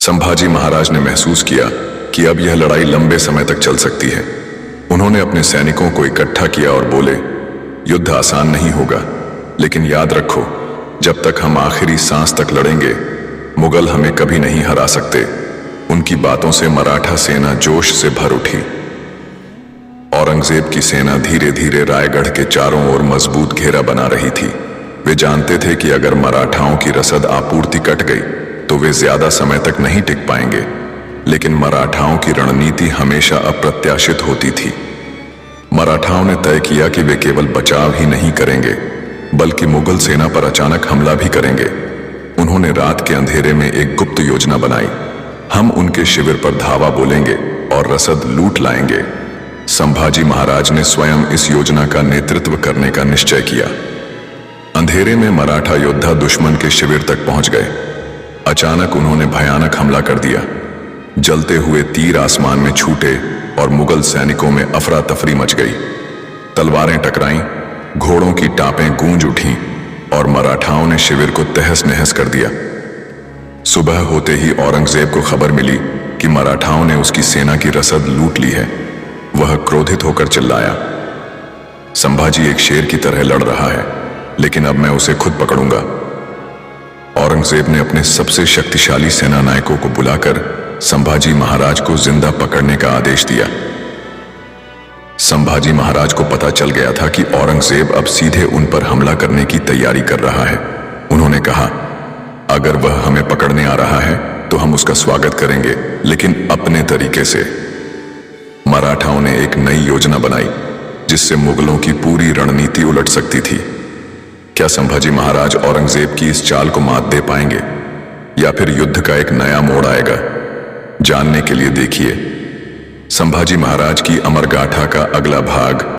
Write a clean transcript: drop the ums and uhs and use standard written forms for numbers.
संभाजी महाराज ने महसूस किया कि अब यह लड़ाई लंबे समय तक चल सकती है। उन्होंने अपने सैनिकों को इकट्ठा किया और बोले, युद्ध आसान नहीं होगा, लेकिन याद रखो, जब तक हम आखिरी सांस तक लड़ेंगे, मुगल हमें कभी नहीं हरा सकते। उनकी बातों से मराठा सेना जोश से भर उठी। औरंगजेब की सेना धीरे धीरे रायगढ़ के चारों ओर मजबूत घेरा बना रही थी। वे जानते थे कि अगर मराठाओं की रसद आपूर्ति कट गई तो वे ज्यादा समय तक नहीं टिक पाएंगे, लेकिन मराठाओं की रणनीति हमेशा अप्रत्याशित होती थी। मराठाओं ने तय किया कि वे केवल बचाव ही नहीं करेंगे, बल्कि मुगल सेना पर अचानक हमला भी करेंगे। उन्होंने रात के अंधेरे में एक गुप्त योजना बनाई। हम उनके शिविर पर धावा बोलेंगे और रसद लूट लाएंगे। संभाजी महाराज ने स्वयं इस योजना का नेतृत्व करने का निश्चय किया। अंधेरे में मराठा योद्धा दुश्मन के शिविर तक पहुंच गए। अचानक उन्होंने भयानक हमला कर दिया। जलते हुए तीर आसमान में छूटे और मुगल सैनिकों में अफरा तफरी मच गई। तलवारें टकराईं, घोड़ों की टापें गूंज उठीं और मराठाओं ने शिविर को तहस नहस कर दिया। सुबह होते ही औरंगजेब को खबर मिली कि मराठाओं ने उसकी सेना की रसद लूट ली है। वह क्रोधित होकर चिल्लाया, संभाजी एक शेर की तरह लड़ रहा है, लेकिन अब मैं उसे खुद पकड़ूंगा। औरंगजेब ने अपने सबसे शक्तिशाली सेना नायकों को बुलाकर संभाजी महाराज को जिंदा पकड़ने का आदेश दिया। संभाजी महाराज को पता चल गया था कि औरंगजेब अब सीधे उन पर हमला करने की तैयारी कर रहा है। उन्होंने कहा, अगर वह हमें पकड़ने आ रहा है तो हम उसका स्वागत करेंगे, लेकिन अपने तरीके से। मराठाओं ने एक नई योजना बनाई जिससे मुगलों की पूरी रणनीति उलट सकती थी। क्या संभाजी महाराज औरंगजेब की इस चाल को मात दे पाएंगे, या फिर युद्ध का एक नया मोड़ आएगा? जानने के लिए देखिए संभाजी महाराज की अमर गाथा का अगला भाग।